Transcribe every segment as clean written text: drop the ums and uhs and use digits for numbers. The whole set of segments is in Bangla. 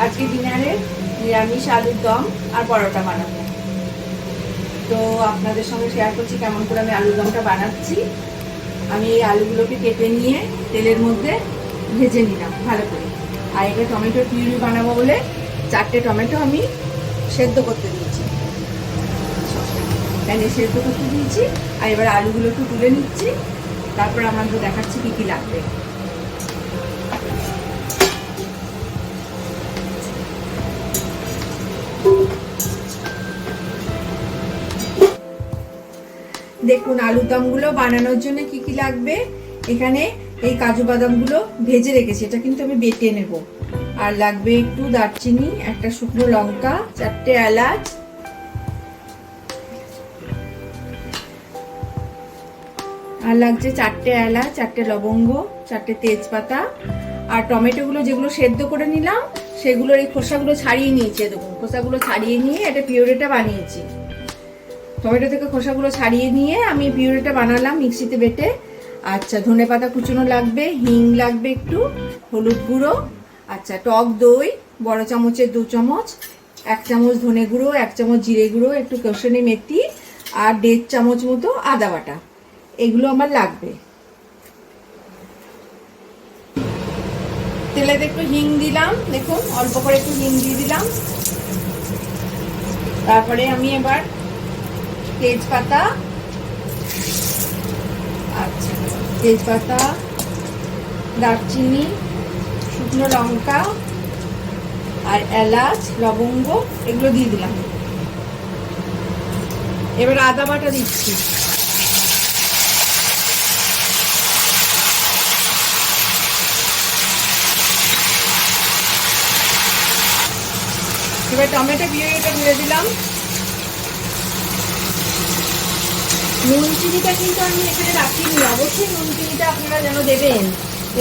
আজকে ডিনারে নিরামিষ আলুর দম আর পরোটা বানাবো। তো আপনাদের সঙ্গে শেয়ার করছি কেমন করে আমি আলুর দমটা বানাচ্ছি। আমি এই আলুগুলোকে কেটে নিয়ে তেলের মধ্যে ভেজে নিলাম ভালো করে। আর এটা টমেটো পিউরি বানাবো বলে 4টে টমেটো আমি সেদ্ধ করতে দিয়েছি, প্যানে সেদ্ধ করতে দিয়েছি। আর এবার আলুগুলো একটু তুলে নিচ্ছি, তারপর আমাদের দেখাচ্ছি কি কি লাগবে। দেখুন আলুর দমগুলো বানানোর জন্য কি কি লাগবে। এখানে এই কাজু বাদামগুলো ভেজে রেখেছি, এটা কিন্তু আমি বেটে নেব। আর লাগবে একটু দারচিনি, একটা শুকনো লঙ্কা, 4টে এলাচ, আর লাগছে 4টে এলাচ, 4টে লবঙ্গ, 4টে তেজপাতা। আর টমেটোগুলো যেগুলো সেদ্ধ করে নিলাম সেগুলোর এই খোসাগুলো ছাড়িয়ে নিয়েছি। দেখুন খোসাগুলো ছাড়িয়ে নিয়ে এটা পিউরিটা বানিয়েছি। টমেটো থেকে খোসাগুলো ছাড়িয়ে নিয়ে আমি পিউরিটা বানালাম মিক্সিতে বেটে। আচ্ছা, ধনেপাতা কুচনো লাগবে, হিং লাগবে একটু, হলুদ গুঁড়ো, আচ্ছা টক দই বড় চামচের 2 চামচ, 1 চামচ ধনে গুঁড়ো, 1 চামচ জিরে গুঁড়ো, একটু কসুরি মেথি আর 1.5 চামচ মতো আদা বাটা, এগুলো আমার লাগবে। তেলেতে একটু হিং দিলাম, দেখুন অল্প করে একটু হিং দিয়ে দিলাম। তারপরে আমি এবার তেজপাতা, আচ্ছা তেজপাতা, দারচিনি, শুকনো লঙ্কা আর এলাচ, লবঙ্গ এগুলো দিয়ে দিলাম। এবার আদা বাটা দিচ্ছি। এবার টমেটো পিউরিটা ঢেলে দিলাম। নুন চিনিটা কিন্তু আমি এখানে রাখিনি, অবশ্যই নুন চিনিটা আপনারা যেন দেবেন।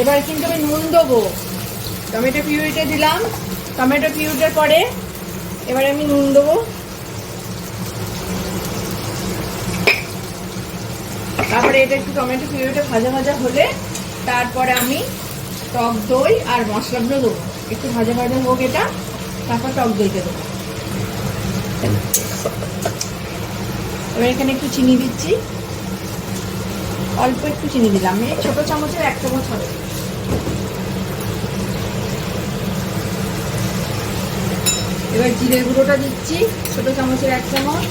এবার কিন্তু আমি নুন দেবো। টমেটো পিউরিটা দিলাম, টমেটো পিউরিটার পরে এবারে আমি নুন দেবো। তারপরে এটা একটু টমেটো পিউরিটা ভাজা ভাজা হলে তারপরে আমি টক দই আর মশলাগুলো দেবো। একটু ভাজা ভাজা হোক এটা, তারপর টক দইটা দেবো। এবার এখানে একটু চিনি দিচ্ছি, অল্প একটু চিনি দিলাম, এই ছোট চামচের 1 চামচ হবে। এবার জিরে গুঁড়োটা দিচ্ছি, ছোট চামচের 1 চামচ।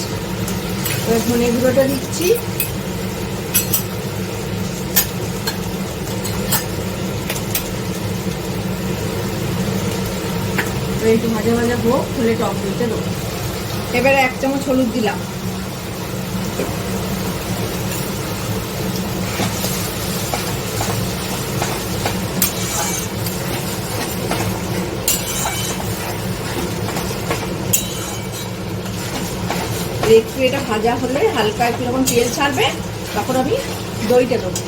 এবার ধনে গুঁড়োটা দিচ্ছি, এবার একটু ভাজা ভাজা হোক, খুলে টক দইটা দেবো। এবারে 1 চামচ হলুদ দিলাম। একটু এটা ভাজা হলে হালকা একটু যখন তেল ছাড়বে তখন আমি দইটা দেবো।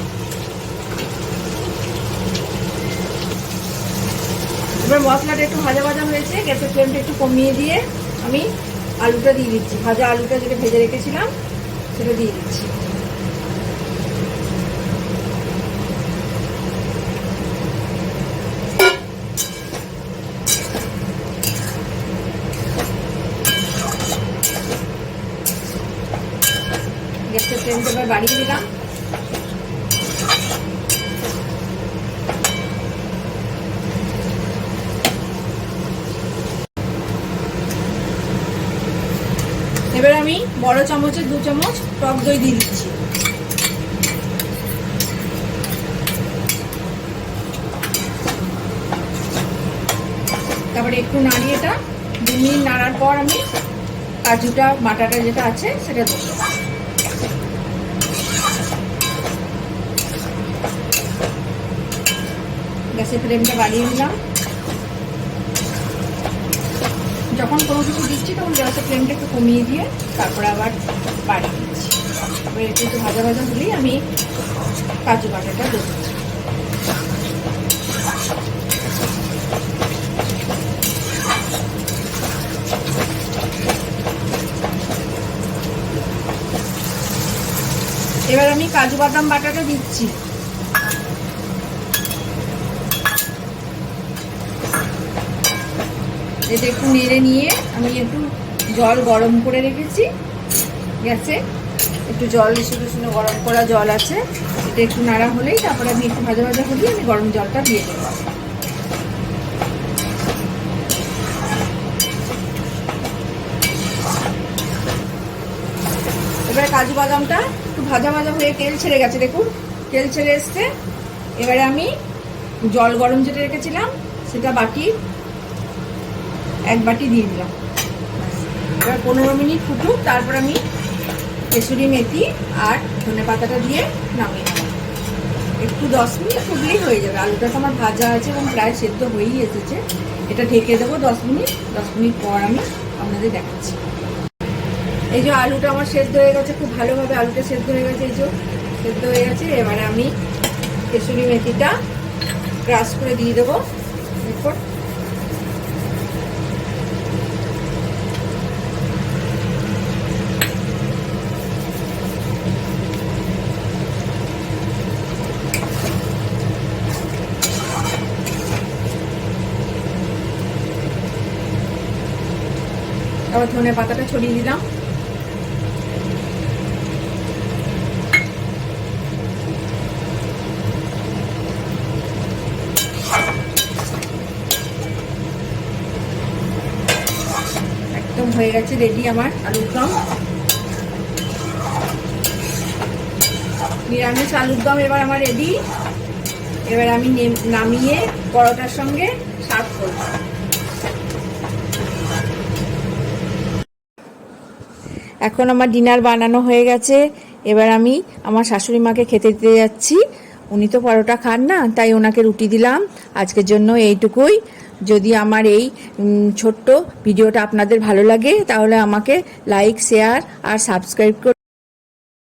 এবার মশলাটা একটু ভাজা ভাজা হয়েছে, গ্যাসের ফ্লেমটা একটু কমিয়ে দিয়ে আমি আলুটা দিয়ে দিচ্ছি। ভাজা আলুটা যেটা ভেজে রেখেছিলাম সেটা দিয়ে দিচ্ছি। গ্যাসের ফ্লেমটা এবার বাড়িয়ে দিলাম। এবার আমি বড় চামচের 2 চামচ টক দই দিয়ে দিচ্ছি। তারপরে একটু নাড়িয়ে এটা 2 মিনিট নাড়ার পর আমি কাজুটা বাটাটা যেটা আছে সেটা দেবো। গ্যাসের ফ্লেমটা বাড়িয়ে দিলাম। যখন কোনো কিছু দিচ্ছি তখন গ্যাসের ফ্লেমটা একটু কমিয়ে দিয়ে তারপরে আবার বাড়িয়ে দিচ্ছি। এবার একটু ভাজা ভাজা হলেই আমি কাজু বাটাটা দেবো। এবার আমি কাজু বাদাম বাটাটা দিচ্ছি। এটা একটু নেড়ে নিয়ে আমি একটু জল গরম করে রেখেছি গ্যাসে, একটু জল উষ্ণ গরম করা জল আছে, এটা একটু নাড়া হলেই তারপরে আমি একটু ভাজা ভাজা করি, আমি গরম জলটা দিয়ে দেবো। এবারে কাজু বাদামটা একটু ভাজা ভাজা হয়ে তেল ছেড়ে গেছে, দেখুন তেল ছেড়ে এসছে। এবারে আমি জল গরম যেটা রেখেছিলাম সেটা এক বাটি দিয়ে দিলাম। এবার 15 মিনিট ফুটুক, তারপর আমি কেসুরি মেথি আর ধনে পাতাটা দিয়ে নামিয়ে নেব। একটু 10 মিনিট ফুটলেই হয়ে যাবে। আলুটা তো আমার ভাজা আছে এবং প্রায় সেদ্ধ হয়েই এসেছে। এটা ঢেকে দেবো 10 মিনিট। 10 মিনিট পর আমি আপনাদের দেখাচ্ছি। এই যে আলুটা আমার সেদ্ধ হয়ে গেছে, খুব ভালোভাবে আলুটা সেদ্ধ হয়ে গেছে, এই যে সেদ্ধ হয়ে গেছে। এবারে আমি কেসুরি মেথিটা ক্রাশ করে দিয়ে দেবো। এরপর আবার ধনে পাতাটা ছড়িয়ে দিলাম। একদম হয়ে গেছে রেডি আমার আলুর দম, নিরামিষ আলুর দম এবার আমার রেডি। এবার আমি নামিয়ে পরোটার সঙ্গে সার্ভ করব। এখন আমার ডিনার বানানো হয়ে গেছে। এবার আমি আমার শাশুড়ি মাকে খেতে দিতে যাচ্ছি। উনি তো পরোটা খান না, তাই ওনাকে রুটি দিলাম। আজকের জন্য এইটুকুই। যদি আমার এই ছোট্ট ভিডিওটা আপনাদের ভালো লাগে তাহলে আমাকে লাইক, শেয়ার আর সাবস্ক্রাইব